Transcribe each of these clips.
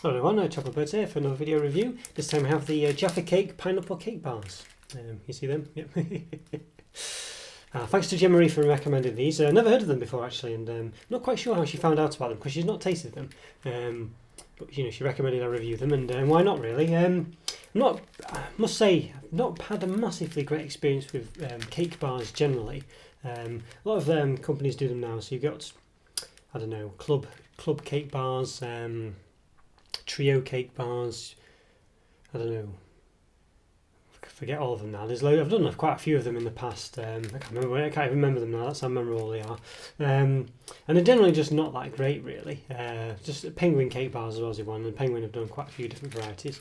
Hello everyone, Roberto here for another video review. This time I have the Jaffa Cake pineapple cake bars. You see them? Yep. Thanks to Gemma for recommending these. Never heard of them before actually, and not quite sure how she found out about them because she's not tasted them. But you know, she recommended I review them, and why not really? I must say, I've not had a massively great experience with cake bars generally. A lot of companies do them now, so you've got, I don't know, club cake bars, trio cake bars, I don't know, I forget all of them now. There's I've done quite a few of them in the past. I can't even remember them now. That's how memorable they are. And they're generally just not that great really. Just penguin cake bars as well as one, and Penguin have done quite a few different varieties.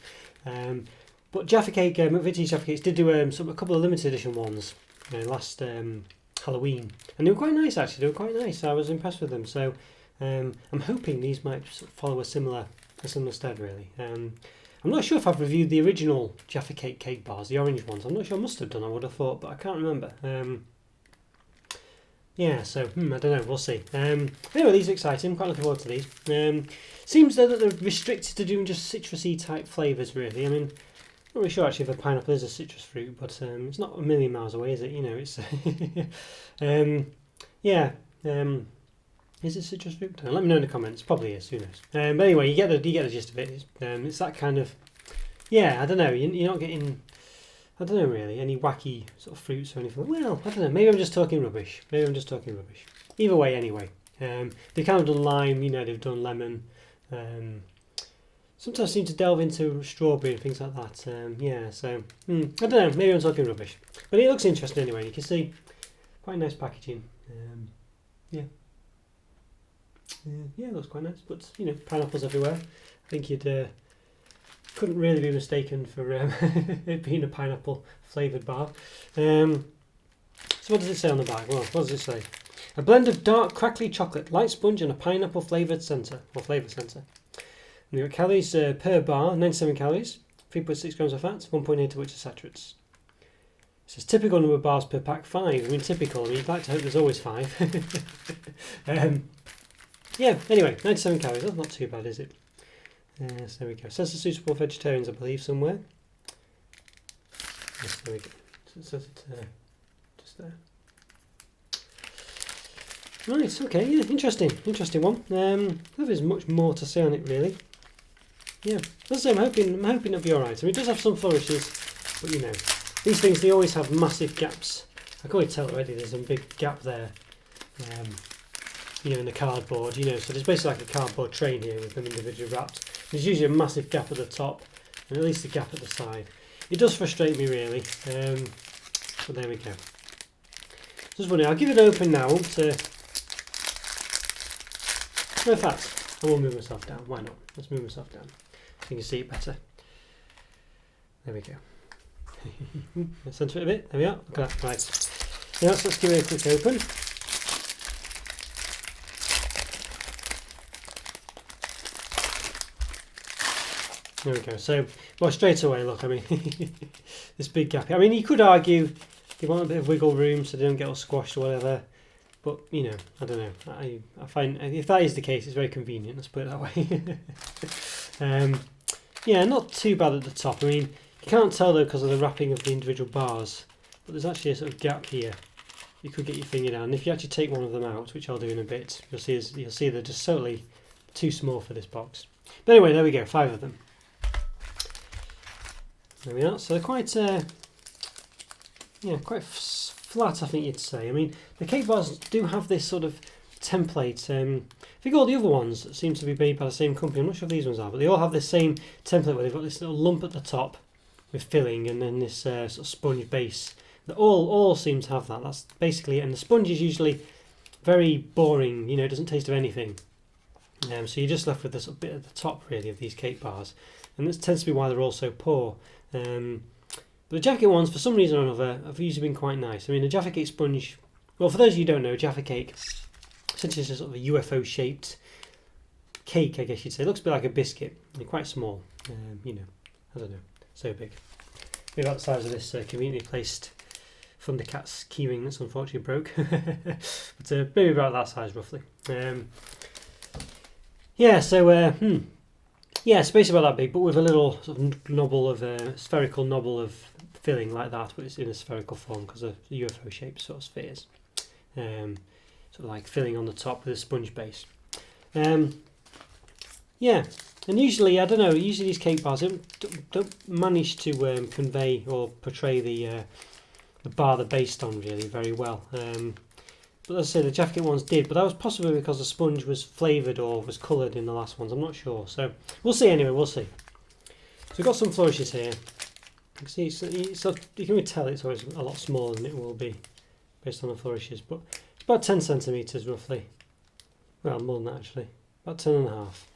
But Jaffa Cake, McVitie's Jaffa Cakes did do a couple of limited edition ones last Halloween, and they were quite nice actually. They were quite nice. I was impressed with them. So I'm hoping these might follow a similar stead really. I'm not sure if I've reviewed the original Jaffa Cake bars, the orange ones. I'm not sure. I must have done, I would have thought, but I can't remember. Yeah, so I don't know. We'll see. Anyway, these are exciting. I'm quite looking forward to these. Seems though that they're restricted to doing just citrusy type flavours really. I mean, not really sure actually if a pineapple is a citrus fruit, but it's not a million miles away, is it? You know, it's yeah. Is it citrus fruit? Let me know in the comments. Probably is. Who knows? But anyway, you get the gist of it. It's that kind of, yeah. I don't know. You're not getting, I don't know really, any wacky sort of fruits or anything. Well, I don't know. Maybe I'm just talking rubbish. Either way, anyway. They've kind of done lime. You know, they've done lemon. Sometimes seem to delve into strawberry and things like that. Yeah. So I don't know. Maybe I'm talking rubbish. But it looks interesting anyway. You can see quite nice packaging. Yeah. Yeah, it looks quite nice, but you know, pineapples everywhere. I think you'd couldn't really be mistaken for it being a pineapple flavoured bar. So what does it say on the back? Well, what does it say? A blend of dark crackly chocolate, light sponge, and a pineapple flavoured centre or flavour centre. And you've got calories per bar: 97 calories, 3.6 grams of fat, 1.8 of which are saturates. It says typical number of bars per pack, 5. I mean, typical. I mean, you'd like to hope there's always 5. Yeah, anyway, 97 calories, that's not too bad, is it? So there we go. Says it's suitable for vegetarians, I believe, somewhere. Yes, there we go. So it says it just there. Right, okay, yeah, interesting one. I don't think there's much more to say on it, really. Yeah, as I say, I'm hoping it'll be alright. I mean, it does have some flourishes, but you know, these things, they always have massive gaps. I can already tell already there's a big gap there. You know, in the cardboard, you know, so there's basically like a cardboard tray here with them individually wrapped. There's usually a massive gap at the top and at least a gap at the side. It does frustrate me really, but there we go. Just wondering, I'll give it an open now to, in fact, I will move myself down, why not? Let's move myself down so you can see it better. There we go. Let's center it a bit, there we are, look at that, right. Now let's give it a quick open. There we go. So, well, straight away, look, I mean, this big gap. I mean, you could argue you want a bit of wiggle room so they don't get all squashed or whatever. But, you know, I don't know. I find, if that is the case, it's very convenient, let's put it that way. Yeah, not too bad at the top. I mean, you can't tell, though, because of the wrapping of the individual bars. But there's actually a sort of gap here. You could get your finger down. And if you actually take one of them out, which I'll do in a bit, you'll see they're just totally too small for this box. But anyway, there we go, 5 of them. There we are. So they're quite, yeah, quite flat, I think you'd say. I mean, the cake bars do have this sort of template. I think all the other ones seem to be made by the same company. I'm not sure if these ones are, but they all have this same template where they've got this little lump at the top with filling, and then this sort of sponge base. They all seem to have that. That's basically it. And the sponge is usually very boring. You know, it doesn't taste of anything. So you're just left with this sort of bit at the top, really, of these cake bars. And this tends to be why they're all so poor. But the Jaffa Cake ones, for some reason or another, have usually been quite nice. I mean, the Jaffa Cake sponge, well, for those of you who don't know, Jaffa Cake, essentially is a sort of a UFO-shaped cake, I guess you'd say. It looks a bit like a biscuit. They're quite small. You know, I don't know, so big. Maybe about the size of this conveniently placed Thundercat's keyring that's unfortunately broke. But maybe about that size, roughly. Yeah, so Yeah, it's basically about that big, but with a little sort of knobble of spherical knobble of filling like that, but it's in a spherical form because of the UFO shaped sort of spheres. Sort of like filling on the top with a sponge base. Yeah, and usually, I don't know, usually these cake bars don't manage to convey or portray the bar they're based on really very well. But as I say, the Jaffa Cake ones did, but that was possibly because the sponge was flavoured or was coloured in the last ones, I'm not sure. So we'll see anyway, we'll see. So we've got some flourishes here. You can see, you can really tell it's always a lot smaller than it will be based on the flourishes, but it's about 10 centimetres roughly. Well, more than that actually, about 10 and a half.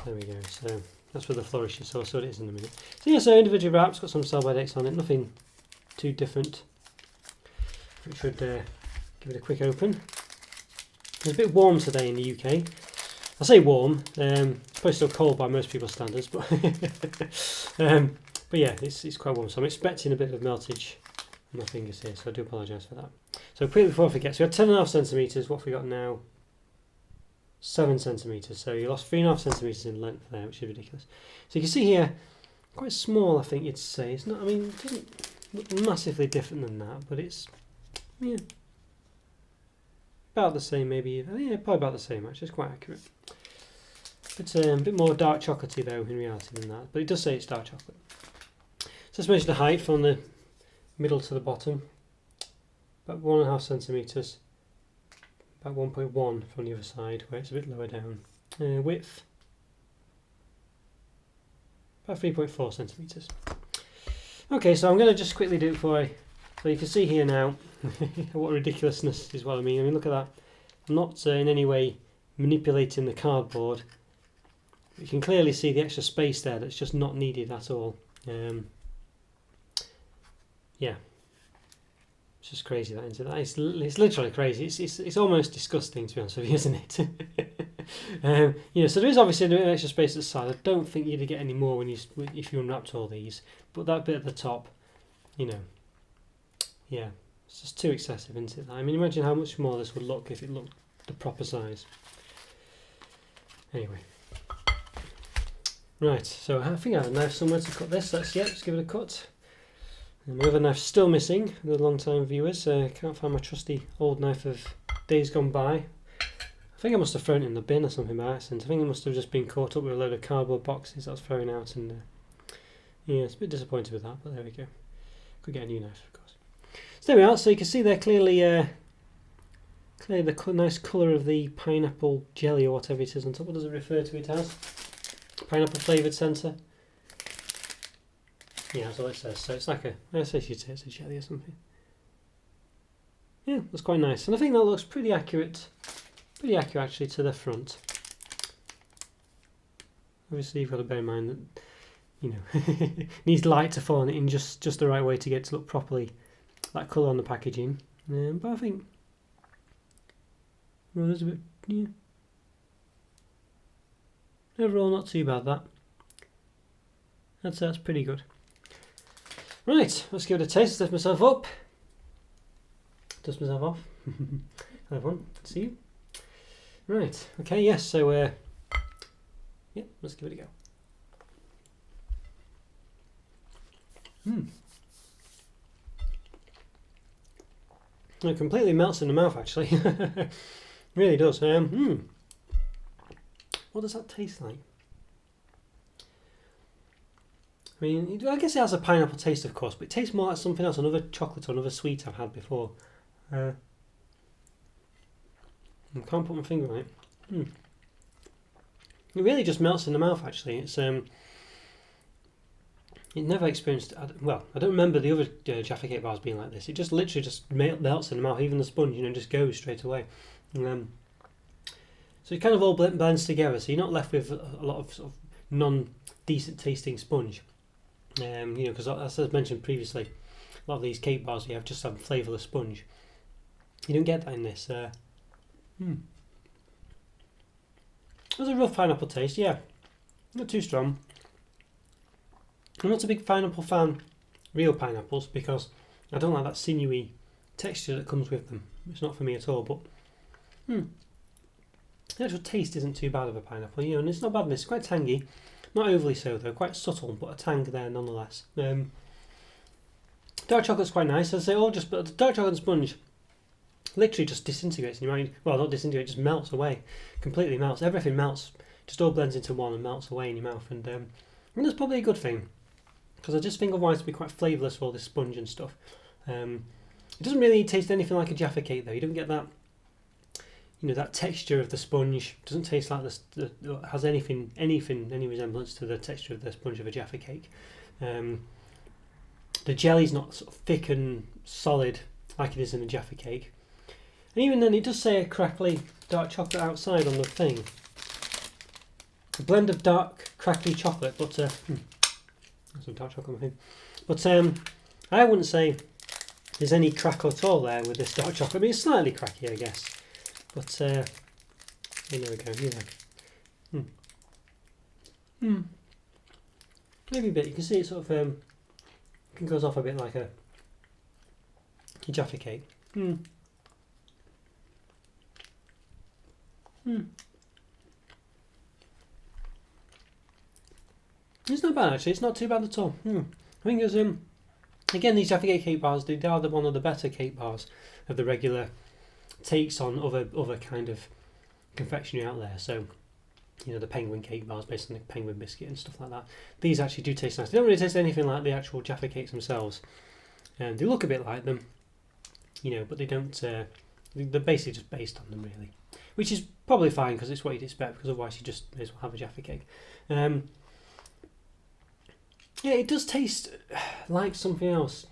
There we go, so that's with the flourishes, so I'll show it is in a minute. So yeah, so individual wraps, got some sell-by dates on it, nothing too different. We should give it a quick open. It's a bit warm today in the UK. I say warm, it's probably still cold by most people's standards, but but yeah, it's quite warm. So I'm expecting a bit of meltage on my fingers here, so I do apologise for that. So quickly before I forget, so we had 10.5 centimetres, what have we got now? 7 centimetres, so you lost 3.5 centimetres in length there, which is ridiculous. So you can see here, quite small I think you'd say. It's not, I mean, it doesn't look massively different than that, but it's, yeah, about the same maybe. Yeah, probably about the same actually, it's quite accurate. But a bit more dark chocolatey though in reality than that, but it does say it's dark chocolate. So let's measure the height from the middle to the bottom, about 1.5 centimetres, about 1.1 from the other side where it's a bit lower down. Width, about 3.4 centimetres. Okay, so I'm going to just quickly do it for you. So you can see here now what ridiculousness is what I mean. I mean, look at that. I'm not in any way manipulating the cardboard. You can clearly see the extra space there that's just not needed at all. Yeah, it's just crazy that, isn't it? It's literally crazy. It's almost disgusting to be honest with you, isn't it? You know, so there is obviously an extra space at the side. I don't think you'd get any more if you unwrapped all these, but that bit at the top, you know, yeah, it's just too excessive, isn't it? I mean, imagine how much more this would look if it looked the proper size. Anyway, right, so I think I have a knife somewhere to cut this. Let's give it a cut. And my other knife's still missing, the long time viewers. Can't find my trusty old knife of days gone by. I think I must have thrown it in the bin or something by accident. I think it must have just been caught up with a load of cardboard boxes I was throwing out, and yeah, it's a bit disappointed with that, but there we go. Could get a new knife, of course. So there we are. So you can see there clearly, the nice colour of the pineapple jelly or whatever it is on top. What does it refer to it as? Pineapple flavoured centre. Yeah, that's all it says. So it's like I say it's a jelly or something. Yeah, that's quite nice, and I think that looks pretty accurate. Pretty accurate actually to the front. Obviously, you've got to bear in mind that, you know, needs light to fall on it in just the right way to get it to look properly that colour on the packaging. But I think, well, there's a bit, yeah. Overall, not too bad. That's pretty good. Right, let's give it a taste. Lift myself up. Dust myself off. Hello everyone, see you. Right, okay, yes, so yeah, let's give it a go. It completely melts in the mouth actually. Really does. What does that taste like? I mean, I guess it has a pineapple taste, of course, but it tastes more like something else, another chocolate or another sweet I've had before. I can't put my finger on it. It really just melts in the mouth, actually. It's it never experienced. Well, I don't remember the other Jaffa Cake bars being like this. It just literally just melts in the mouth. Even the sponge, you know, just goes straight away. So it kind of all blends together. So you're not left with a lot of sort of non-decent tasting sponge. You know, because as I mentioned previously, a lot of these cake bars you have just have flavourless sponge. You don't get that in this. There's a rough pineapple taste, yeah. Not too strong. I'm not a big pineapple fan, real pineapples, because I don't like that sinewy texture that comes with them. It's not for me at all, but The actual taste isn't too bad of a pineapple, you know, and it's not bad. It's quite tangy, not overly so though, quite subtle, but a tang there nonetheless. Dark chocolate's quite nice. I'd say, but the dark chocolate sponge literally just disintegrates in your mind. Well, not disintegrates, just melts away, completely melts. Everything melts, just all blends into one and melts away in your mouth. And I think that's probably a good thing, because I just think otherwise it'd be quite flavourless with all this sponge and stuff. It doesn't really taste anything like a Jaffa Cake though. You don't get that, you know, that texture of the sponge. It doesn't taste like this. Has any resemblance to the texture of the sponge of a Jaffa Cake. The jelly's not sort of thick and solid like it is in a Jaffa Cake. And even then, it does say a crackly dark chocolate outside on the thing. A blend of dark crackly chocolate, but that's some dark chocolate, I think. But I wouldn't say there's any crack at all there with this dark chocolate. I mean, it's slightly cracky, I guess. But there we go. Maybe a bit. You can see it sort of it goes off a bit like a Jaffa Cake. It's not bad actually. It's not too bad at all. I think there's again, these Jaffa Cake bars, they are one of the better cake bars of the regular takes on other kind of confectionery out there. So, you know, the penguin cake bars based on the penguin biscuit and stuff like that. These actually do taste nice. They don't really taste anything like the actual Jaffa Cakes themselves. They look a bit like them, you know, but they don't. They're basically just based on them really, which is probably fine because it's what you'd expect. Because otherwise, you just may as well have a Jaffa Cake. Yeah, it does taste like something else.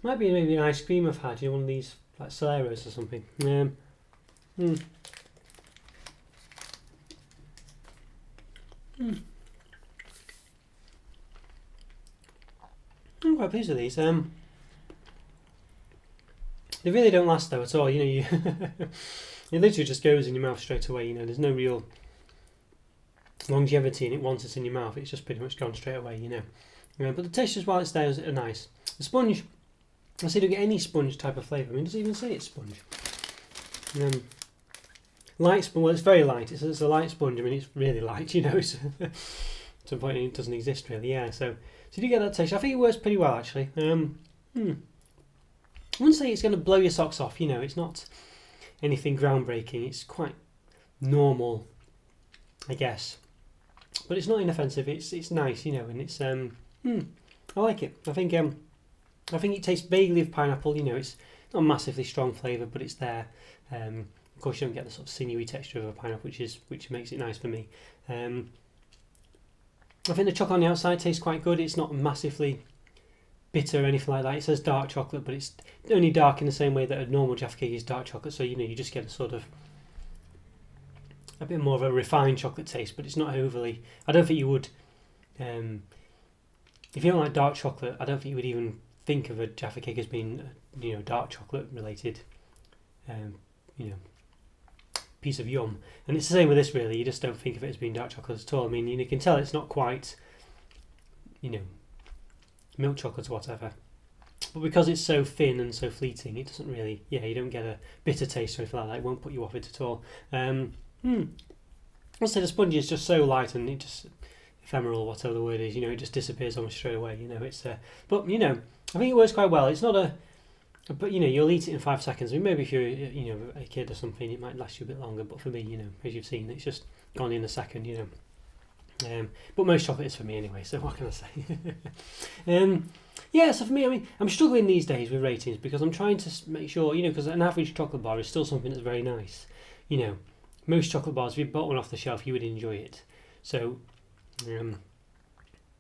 Might be maybe an ice cream I've had, you know, one of these like Soleros or something. I'm quite pleased with these. They really don't last though at all. You know, it literally just goes in your mouth straight away. You know, there's no real longevity in it once it's in your mouth. It's just pretty much gone straight away. You know, but the textures while it's there are nice. The sponge, I see, you don't get any sponge type of flavour. I mean, it doesn't even say it's sponge. Light sponge. Well, it's very light. It's a light sponge. I mean, it's really light. You know, it's to a point it doesn't exist really. Yeah. So you do get that taste. I think it works pretty well actually. I wouldn't say it's going to blow your socks off. You know, it's not anything groundbreaking. It's quite normal, I guess. But it's not inoffensive. It's nice. You know, and it's I like it. I think it tastes vaguely of pineapple. You know, it's not a massively strong flavour, but it's there. Of course, you don't get the sort of sinewy texture of a pineapple, which makes it nice for me. I think the chocolate on the outside tastes quite good. It's not massively bitter or anything like that. It says dark chocolate, but it's only dark in the same way that a normal Jaffa Cake is dark chocolate. So, you know, you just get a sort of a bit more of a refined chocolate taste, but it's not overly. I don't think you would. If you don't like dark chocolate, I don't think you would even think of a Jaffa Cake as being, you know, dark chocolate related. You know, piece of yum. And it's the same with this really. You just don't think of it as being dark chocolate at all. I mean, you can tell it's not quite, you know, milk chocolate or whatever. But because it's so thin and so fleeting, it doesn't really, you don't get a bitter taste or anything like that. It won't put you off it at all. I'll say the sponge is just so light and it just ephemeral, whatever the word is, you know, it just disappears almost straight away, you know. It's but, you know, I think it works quite well. It's not but, you know, you'll eat it in 5 seconds. I mean, maybe if you're, you know, a kid or something, it might last you a bit longer. But for me, you know, as you've seen, it's just gone in a second, you know. But most chocolate is for me anyway, so what can I say? Yeah, so for me, I mean, I'm struggling these days with ratings because I'm trying to make sure, you know, because an average chocolate bar is still something that's very nice. You know, most chocolate bars, if you bought one off the shelf, you would enjoy it. So, you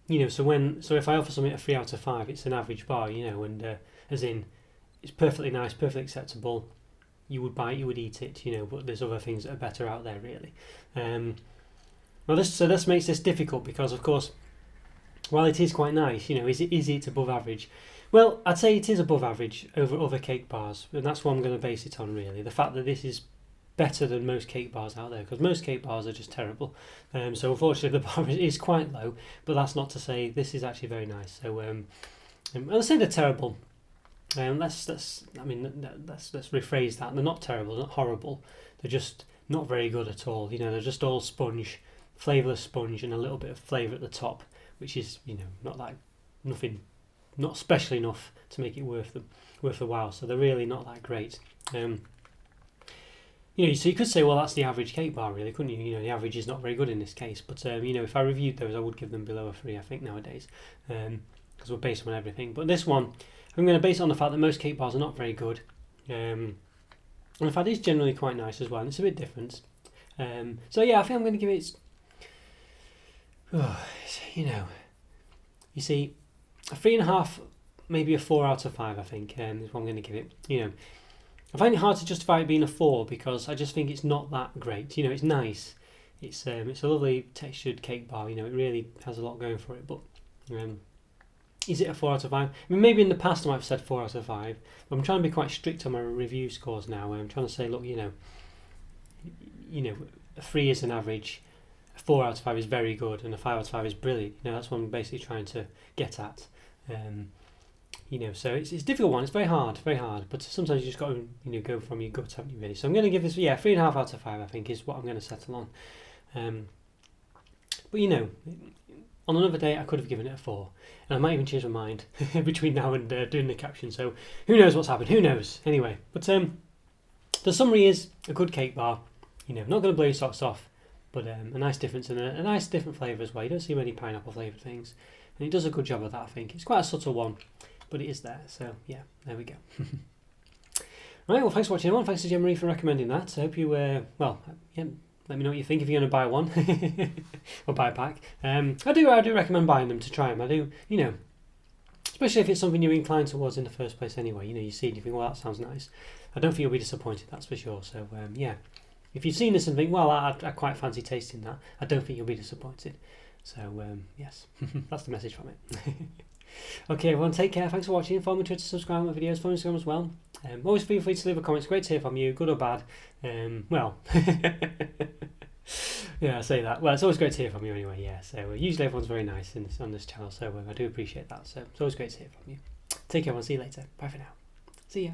know, so if I offer something a 3 out of 5, it's an average bar, you know, and as in, it's perfectly nice, perfectly acceptable. You would buy it, you would eat it, you know, but there's other things that are better out there, really. Well, this makes this difficult because, of course, while it is quite nice, you know, is it above average? Well, I'd say it is above average over other cake bars, and that's what I'm going to base it on, really. The fact that this is better than most cake bars out there, because most cake bars are just terrible. So unfortunately, the bar is quite low, but that's not to say this is actually very nice. So I'll say they're terrible. Let's rephrase that. They're not terrible, they're not horrible. They're just not very good at all. You know, they're just all sponge, flavourless sponge, and a little bit of flavour at the top, which is, you know, not special enough to make it worth the while. So they're really not that great. You know, so you could say, well, that's the average cake bar, really, couldn't you? You know, the average is not very good in this case. But you know, if I reviewed those, I would give them below a 3, I think, nowadays, because we're based on everything. But this one, I'm going to base it on the fact that most cake bars are not very good. And the fact it's generally quite nice as well, and it's a bit different. So yeah, I think I'm going to give it, you know, you see, a 3.5, maybe a 4 out of 5, I think, is what I'm going to give it. You know, I find it hard to justify it being a 4 because I just think it's not that great. You know, it's nice. It's a lovely textured cake bar. You know, it really has a lot going for it. But is it a 4 out of 5? I mean, maybe in the past I might have said 4 out of 5. But I'm trying to be quite strict on my review scores now. I'm trying to say, look, you know, a 3 is an average, a 4 out of 5 is very good, and a 5 out of 5 is brilliant. You know, that's what I'm basically trying to get at. You know, so it's a difficult one. It's very hard, but sometimes you just got to, you know, go from your gut, haven't you, really? So I'm going to give this, 3.5 out of 5, I think, is what I'm going to settle on. But you know, on another day I could have given it a 4, and I might even change my mind between now and doing the caption. So who knows what's happened? Who knows? Anyway, but the summary is a good cake bar. You know, not going to blow your socks off, but a nice difference and a nice different flavour as well. You don't see many pineapple flavoured things, and it does a good job of that. I think it's quite a subtle one, but it is there. So yeah, there we go. Right, well, thanks for watching everyone. Thanks to Gemma for recommending that. I hope you let me know what you think if you're going to buy one or buy a pack. I do recommend buying them to try them. I do, you know, especially if it's something you're inclined towards in the first place anyway. You know, you see it and you think, well, that sounds nice. I don't think you'll be disappointed, that's for sure. So yeah, if you've seen this and think, well, I quite fancy tasting that, I don't think you'll be disappointed. So yes, that's the message from it. Okay, everyone, take care. Thanks for watching. Follow me on Twitter, subscribe to my videos, follow me on Instagram as well. Always feel free to leave a comment. It's great to hear from you, good or bad. Well, yeah, I say that. Well, it's always great to hear from you anyway, yeah. So usually everyone's very nice on this channel, so I do appreciate that. So it's always great to hear from you. Take care, everyone. See you later. Bye for now. See ya.